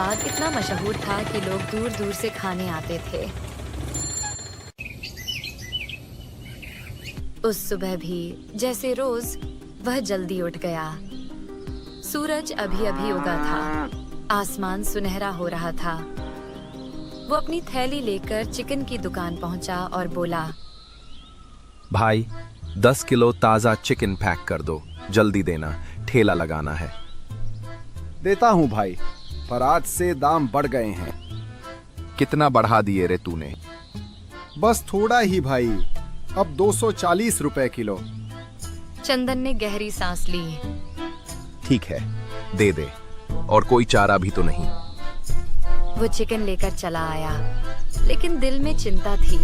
स्वाद इतना मशहूर था कि लोग दूर दूर से खाने आते थे। उस सुबह भी जैसे रोज वह जल्दी उठ गया। सूरज अभी अभी उगा था, आसमान सुनहरा हो रहा था। वो अपनी थैली लेकर चिकन की दुकान पहुंचा और बोला, भाई 10 किलो ताज़ा चिकन पैक कर दो, जल्दी देना, ठेला लगाना है। देता हूँ भाई, पर आज से दाम बढ़ गए हैं। कितना बढ़ा दिए रे तूने? बस थोड़ा ही भाई, अब 240 रुपए किलो। चंदन ने गहरी सांस ली। ठीक है, दे दे, और कोई चारा भी तो नहीं। वो चिकन लेकर चला आया, लेकिन दिल में चिंता थी।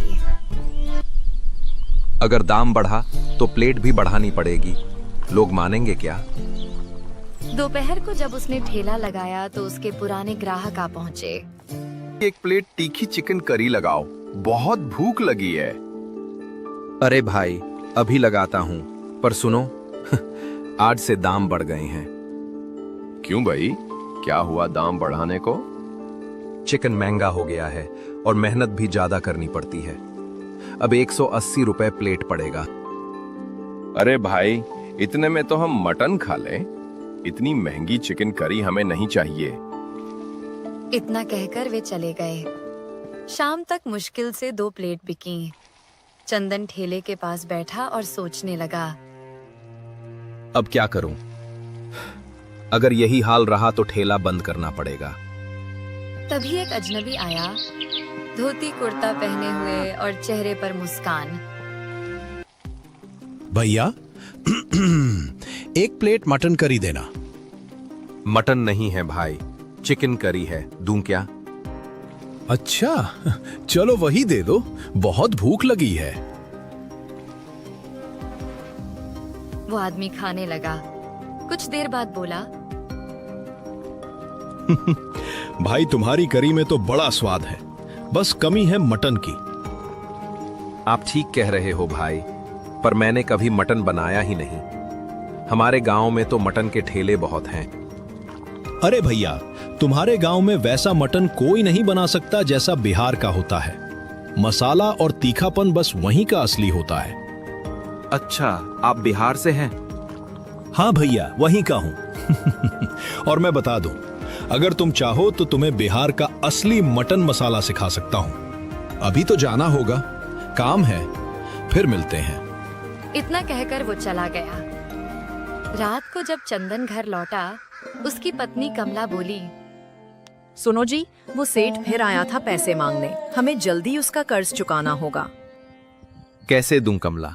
अगर दाम बढ़ा तो प्लेट भी बढ़ानी पड़ेगी, लोग मानेंगे क्या? दोपहर को जब उसने ठेला लगाया तो उसके पुराने ग्राहक आ पहुंचे। एक प्लेट तीखी चिकन करी लगाओ, बहुत भूख लगी है। अरे भाई, अभी लगाता हूँ, पर सुनो आज से दाम बढ़ गए हैं। क्यों भाई, क्या हुआ दाम बढ़ाने को? चिकन महंगा हो गया है और मेहनत भी ज्यादा करनी पड़ती है। अब 180 रुपए प्लेट पड़ेगा। अरे भाई, इतने में तो हम मटन खा लें। इतनी महंगी चिकन करी हमें नहीं चाहिए। इतना कहकर वे चले गए। शाम तक मुश्किल से 2 प्लेट बिकी। चंदन ठेले के पास बैठा और सोचने लगा, अब क्या करूं? अगर यही हाल रहा तो ठेला बंद करना पड़ेगा। तभी एक अजनबी आया, धोती कुर्ता पहने हुए और चेहरे पर मुस्कान। भैया एक प्लेट मटन करी देना। मटन नहीं है भाई, चिकन करी है, दूं क्या? अच्छा, चलो वही दे दो, बहुत भूख लगी है। वो आदमी खाने लगा। कुछ देर बाद बोला, भाई तुम्हारी करी में तो बड़ा स्वाद है, बस कमी है मटन की। आप ठीक कह रहे हो भाई, पर मैंने कभी मटन बनाया ही नहीं। हमारे गांव में तो मटन के ठेले बहुत हैं। अरे भैया, तुम्हारे गांव में वैसा मटन कोई नहीं बना सकता जैसा बिहार का होता है। मसाला और तीखापन बस वहीं का असली होता है। अच्छा, आप बिहार से हैं? हाँ भैया, वहीं का हूं। और मैं बता दूं, अगर तुम चाहो तो तुम्हें बिहार का असली मटन मसाला सिखा सकता हूं। अभी तो जाना होगा, काम है, फिर मिलते हैं। इतना कहकर वो चला गया। रात को जब चंदन घर लौटा, उसकी पत्नी कमला बोली, सुनो जी, वो सेठ फिर आया था पैसे मांगने। हमें जल्दी उसका कर्ज चुकाना होगा। कैसे दूं कमला?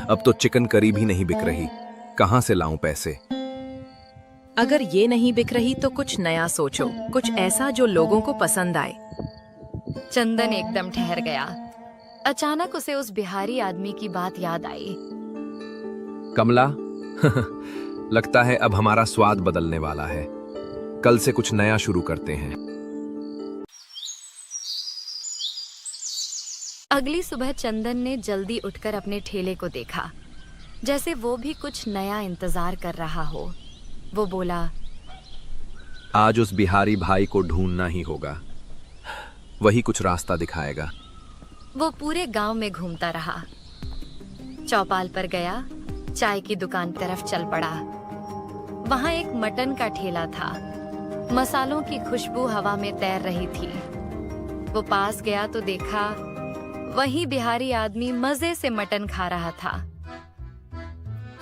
अब तो चिकन करी भी नहीं बिक रही, कहां से लाऊं पैसे? अगर ये नहीं बिक रही तो कुछ नया सोचो, कुछ ऐसा जो लोगों को पसंद आए। चंदन एकदम ठहर गया। अचानक उसे उस बिहारी आदमी की बात याद आई। कमला, लगता है अब हमारा स्वाद बदलने वाला है। कल से कुछ नया शुरू करते हैं। अगली सुबह चंदन ने जल्दी उठकर अपने ठेले को देखा, जैसे वो भी कुछ नया इंतजार कर रहा हो। वो बोला, आज उस बिहारी भाई को ढूंढना ही होगा, वही कुछ रास्ता दिखाएगा। वो पूरे गांव में घूमता रहा। चौपाल पर गया, चाय की दुकान तरफ चल पड़ा। वहां एक मटन का ठेला था। मसालों की खुशबू हवा में तैर रही थी। वो पास गया तो देखा, वही बिहारी आदमी मजे से मटन खा रहा था।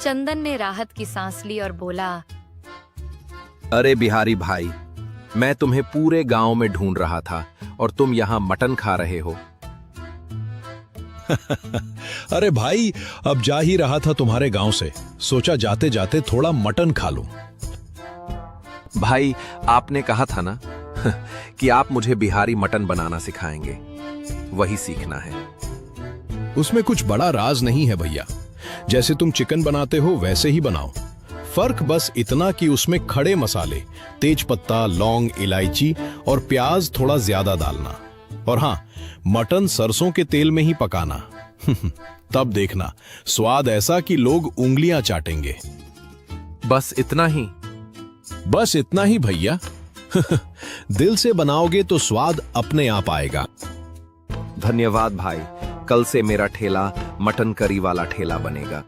चंदन ने राहत की सांस ली और बोला, अरे बिहारी भाई, मैं तुम्हें पूरे गांव में ढूंढ रहा था और तुम यहाँ मटन खा रहे हो। अरे भाई, अब जा ही रहा था तुम्हारे गांव से, सोचा जाते जाते थोड़ा मटन खा लूं। भाई, आपने कहा था ना कि आप मुझे बिहारी मटन बनाना सिखाएंगे, वही सीखना है। उसमें कुछ बड़ा राज नहीं है भैया, जैसे तुम चिकन बनाते हो वैसे ही बनाओ। फर्क बस इतना कि उसमें खड़े मसाले, तेज पत्ता, लौंग, इलायची और प्याज थोड़ा ज्यादा डालना। और हाँ, मटन सरसों के तेल में ही पकाना। तब देखना स्वाद ऐसा कि लोग उंगलियां चाटेंगे। बस इतना ही? बस इतना ही भैया। दिल से बनाओगे तो स्वाद अपने आप आएगा। धन्यवाद भाई, कल से मेरा ठेला मटन करी वाला ठेला बनेगा।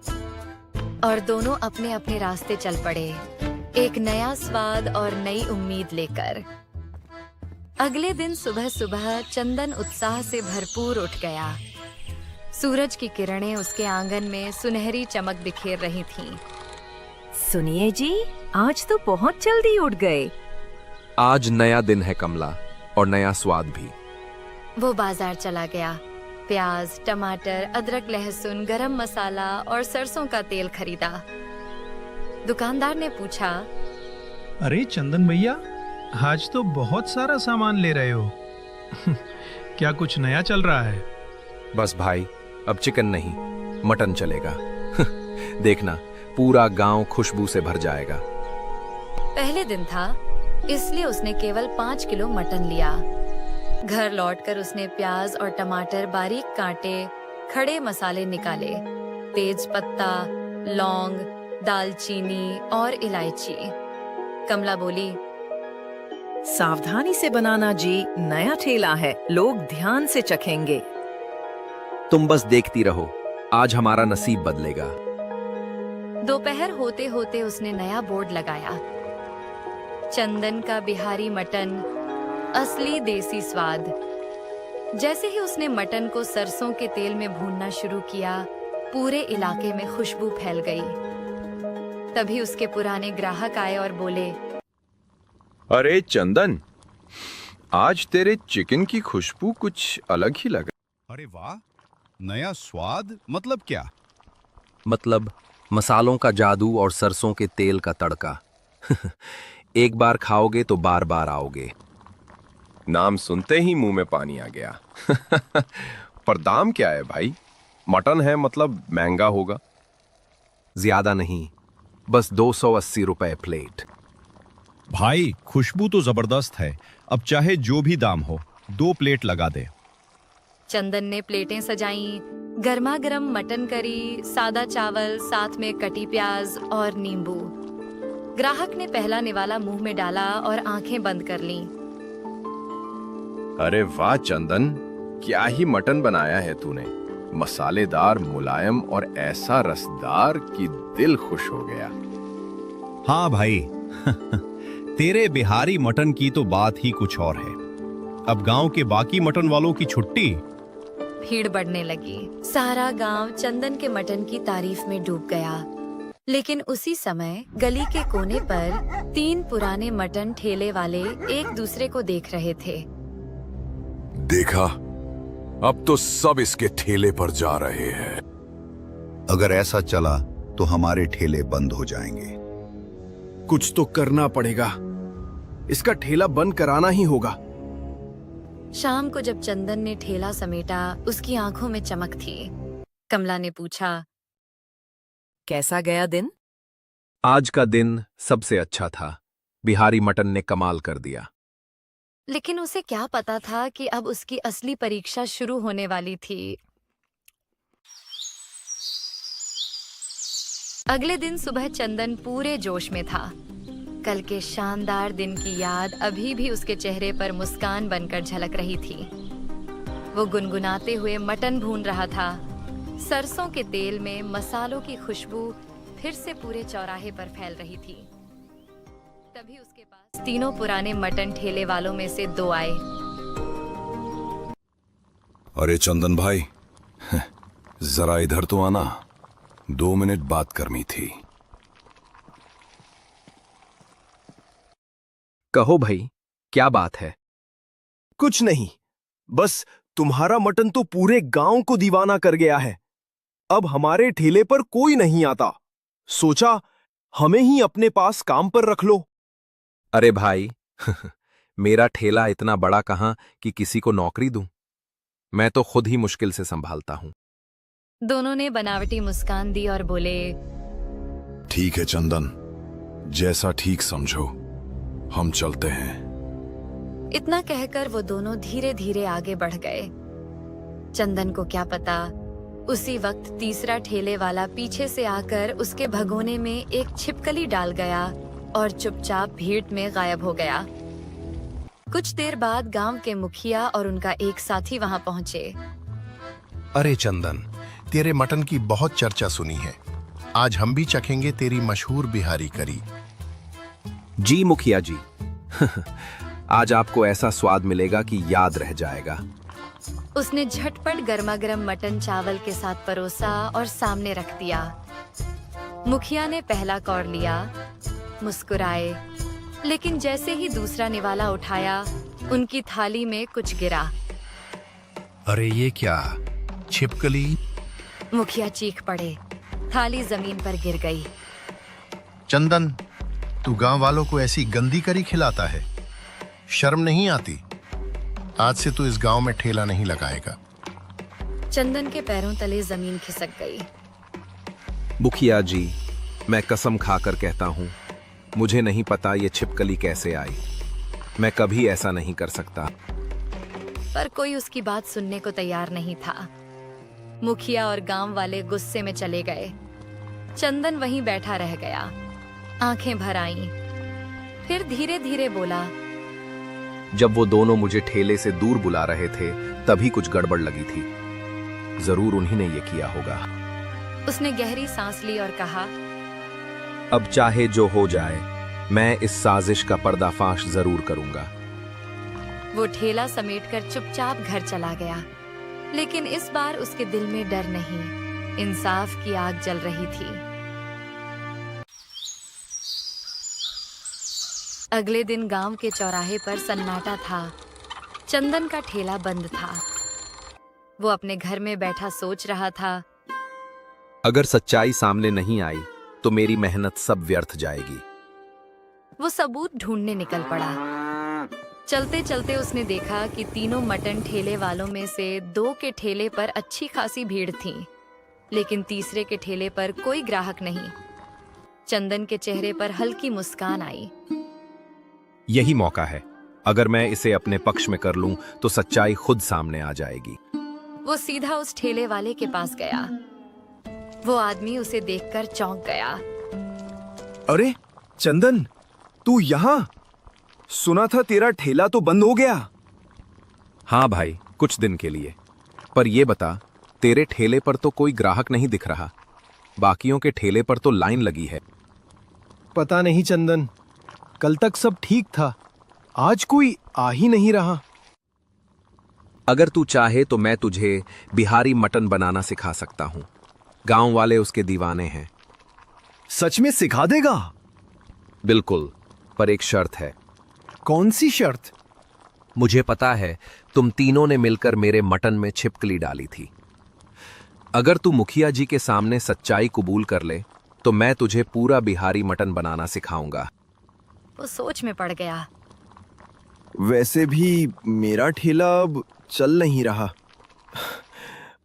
और दोनों अपने अपने रास्ते चल पड़े, एक नया स्वाद और नई उम्मीद लेकर। अगले दिन सुबह सुबह चंदन उत्साह से भरपूर उठ गया। सूरज की किरणें उसके आंगन में सुनहरी चमक बिखेर रही थीं। सुनिए जी, आज तो बहुत जल्दी उठ गए। आज नया दिन है कमला, और नया स्वाद भी। वो बाजार चला गया। प्याज, टमाटर, अदरक, लहसुन, गरम मसाला और सरसों का तेल खरीदा। दुकानदार ने पूछा, अरे चंदन भैया, आज तो बहुत सारा सामान ले रहे हो। क्या कुछ नया चल रहा है? बस भाई, अब चिकन नहीं, मटन चलेगा। देखना, पूरा गांव खुशबू से भर जाएगा। पहले दिन था, इसलिए उसने केवल 5 किलो मटन लिया। घर लौटकर उसने प्याज और टमाटर बारीक काटे, खड़े मसाले निकाले, तेज पत्ता, लौंग, दालचीनी और इलायची। कमला बोली, सावधानी से बनाना जी, नया ठेला है, लोग ध्यान से चखेंगे। तुम बस देखती रहो, आज हमारा नसीब बदलेगा। दोपहर होते होते उसने नया बोर्ड लगाया, चंदन का बिहारी मटन, असली देसी स्वाद। जैसे ही उसने मटन को सरसों के तेल में भूनना शुरू किया, पूरे इलाके में खुशबू फैल गई। तभी उसके पुराने ग्राहक आए और बोले, अरे चंदन, आज तेरे चिकन की खुशबू कुछ अलग ही लगा। अरे वाह, नया स्वाद मतलब क्या? मतलब मसालों का जादू और सरसों के तेल का तड़का। एक बार खाओगे तो बार बार आओगे। नाम सुनते ही मुंह में पानी आ गया। पर दाम क्या है भाई? मटन है मतलब महंगा होगा। ज्यादा नहीं, बस 280 रुपए प्लेट। भाई, खुशबू तो जबरदस्त है। अब चाहे जो भी दाम हो, 2 प्लेट लगा दे। चंदन ने प्लेटें सजाईं, गर्मा गर्म मटन करी, सादा चावल, साथ में कटी प्याज और नींबू। ग्राहक ने पहला निवाला मुंह में डाला और आंखें बंद कर लीं। अरे वाह चंदन, क्या ही मटन बनाया है तूने। मसालेदार, मुलायम और ऐसा रसदार कि दिल खुश हो गया। हाँ भाई, तेरे बिहारी मटन की तो बात ही कुछ और है। अब गांव के बाकी मटन वालों की छुट्टी। भीड़ बढ़ने लगी। सारा गांव चंदन के मटन की तारीफ में डूब गया। लेकिन उसी समय गली के कोने पर 3 पुराने मटन ठेले वाले एक दूसरे को देख रहे थे। देखा, अब तो सब इसके ठेले पर जा रहे हैं। अगर ऐसा चला तो हमारे ठेले बंद हो जाएंगे। कुछ तो करना पड़ेगा, इसका ठेला बंद कराना ही होगा। शाम को जब चंदन ने ठेला समेटा, उसकी आंखों में चमक थी। कमला ने पूछा, कैसा गया दिन? आज का दिन सबसे अच्छा था। बिहारी मटन ने कमाल कर दिया। लेकिन उसे क्या पता था कि अब उसकी असली परीक्षा शुरू होने वाली थी। अगले दिन सुबह चंदन पूरे जोश में था। कल के शानदार दिन की याद अभी भी उसके चेहरे पर मुस्कान बनकर झलक रही थी। वो गुनगुनाते हुए मटन भून रहा था। सरसों के तेल में मसालों की खुशबू फिर से पूरे चौराहे पर फैल रही थी। तभी उसके पास 3 पुराने मटन ठेले वालों में से 2 आए। अरे चंदन भाई, जरा इधर तो आना, 2 मिनट बात करनी थी। कहो भाई, क्या बात है? कुछ नहीं, बस तुम्हारा मटन तो पूरे गांव को दीवाना कर गया है। अब हमारे ठेले पर कोई नहीं आता। सोचा हमें ही अपने पास काम पर रख लो। अरे भाई, मेरा ठेला इतना बड़ा कहां कि किसी को नौकरी दूं। मैं तो खुद ही मुश्किल से संभालता हूं। दोनों ने बनावटी मुस्कान दी और बोले, ठीक है चंदन, जैसा ठीक समझो, हम चलते हैं। इतना कहकर वो दोनों धीरे धीरे आगे बढ़ गए। चंदन को क्या पता, उसी वक्त तीसरा ठेले वाला पीछे से आकर उसके भगोने में एक छिपकली डाल गया और चुपचाप भीड़ में गायब हो गया। कुछ देर बाद गांव के मुखिया और उनका एक साथी वहां पहुंचे। अरे चंदन, तेरे मटन की बहुत चर्चा सुनी है। आज हम भी चखेंगे तेरी मशहूर बिहारी करी। जी मुखिया जी। आज आपको ऐसा स्वाद मिलेगा कि याद रह जाएगा। उसने झटपट गर्मागर्म मटन चावल के साथ परोसा और सामने रख दिया। मुखिया ने पहला कौर लिया, मुस्कुराए, लेकिन जैसे ही दूसरा निवाला उठाया, उनकी थाली में कुछ गिरा। अरे ये क्या, छिपकली? मुखिया चीख पड़े। थाली जमीन पर गिर गई। चंदन, तू गांव वालों को ऐसी गंदी करी खिलाता है, शर्म नहीं आती? आज से तू इस गांव में ठेला नहीं लगाएगा। चंदन के पैरों तले जमीन खिसक गई। मुखिया जी, मैं कसम खाकर कहता हूँ, मुझे नहीं पता ये छिपकली कैसे आई। मैं कभी ऐसा नहीं कर सकता। पर कोई उसकी बात सुनने को तैयार नहीं था। मुखिया और गांव वाले गुस्से में चले गए। चंदन वहीं बैठा रह गया, आंखें भर आईं। फिर धीरे धीरे बोला, जब वो दोनों मुझे ठेले से दूर बुला रहे थे, तभी कुछ गड़बड़ लगी थी। जरूर उन्हीं ने ये किया होगा। उसने गहरी सांस ली और कहा, अब चाहे जो हो जाए, मैं इस साजिश का पर्दाफाश जरूर करूंगा। वो ठेला समेटकर चुपचाप घर चला गया। लेकिन इस बार उसके दिल में डर नहीं, इंसाफ की आग जल रही थी। अगले दिन गांव के चौराहे पर सन्नाटा था। चंदन का ठेला बंद था। वो अपने घर में बैठा सोच रहा था, अगर सच्चाई सामने नहीं आई तो मेरी मेहनत सब व्यर्थ जाएगी। वो सबूत ढूंढने निकल पड़ा। चलते चलते उसने देखा कि तीनों मटन ठेले वालों में से 2 के ठेले पर अच्छी खासी भीड़ थी, लेकिन तीसरे के ठेले पर कोई ग्राहक नहीं। चंदन के चेहरे पर हल्की मुस्कान आई। यही मौका है। अगर मैं इसे अपने पक्ष में कर लूं तो सच्चाई खुद सामने आ जाएगी। वो सीधा उस ठेले वाले के पास गया। वो आदमी उसे देखकर चौंक गया। अरे चंदन, तू यहाँ? सुना था तेरा ठेला तो बंद हो गया। हाँ भाई, कुछ दिन के लिए। पर ये बता, तेरे ठेले पर तो कोई ग्राहक नहीं दिख रहा। बाकियों के ठेले पर तो लाइन लगी है। पता नहीं चंदन, कल तक सब ठीक था, आज कोई आ ही नहीं रहा। अगर तू चाहे तो मैं तुझे बिहारी मटन बनाना सिखा सकता हूँ। गांव वाले उसके दीवाने हैं। सच में सिखा देगा? बिल्कुल, पर एक शर्त है। कौन सी शर्त? मुझे पता है तुम तीनों ने मिलकर मेरे मटन में छिपकली डाली थी। अगर तू मुखिया जी के सामने सच्चाई कबूल कर ले तो मैं तुझे पूरा बिहारी मटन बनाना सिखाऊंगा। वो सोच में पड़ गया। वैसे भी मेरा ठेला अब चल नहीं रहा।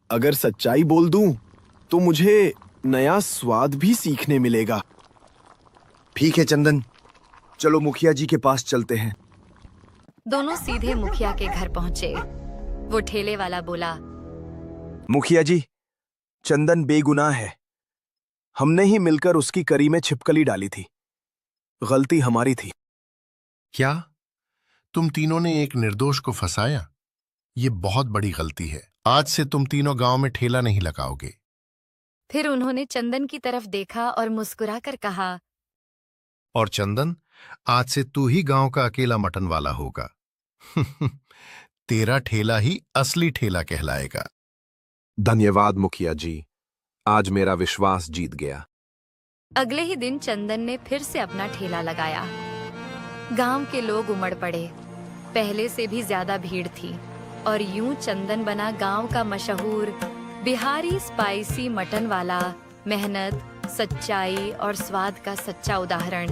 अगर सच्चाई बोल दूं तो मुझे नया स्वाद भी सीखने मिलेगा। ठीक है चंदन, चलो मुखिया जी के पास चलते हैं। दोनों सीधे मुखिया के घर पहुंचे। वो ठेले वाला बोला, मुखिया जी, चंदन बेगुनाह है। हमने ही मिलकर उसकी करी में छिपकली डाली थी। गलती हमारी थी। क्या तुम तीनों ने एक निर्दोष को फंसाया? ये बहुत बड़ी गलती है। आज से तुम तीनों गांव में ठेला नहीं लगाओगे। फिर उन्होंने चंदन की तरफ देखा और मुस्कुराकर कहा, और चंदन, आज से तू ही गांव का अकेला मटन वाला होगा। तेरा ठेला ही असली ठेला कहलाएगा। धन्यवाद मुखिया जी, आज मेरा विश्वास जीत गया। अगले ही दिन चंदन ने फिर से अपना ठेला लगाया। गांव के लोग उमड़ पड़े। पहले से भी ज्यादा भीड़ थी और यूं चंदन बना गांव का मशहूर बिहारी स्पाइसी मटन वाला। मेहनत, सच्चाई और स्वाद का सच्चा उदाहरण।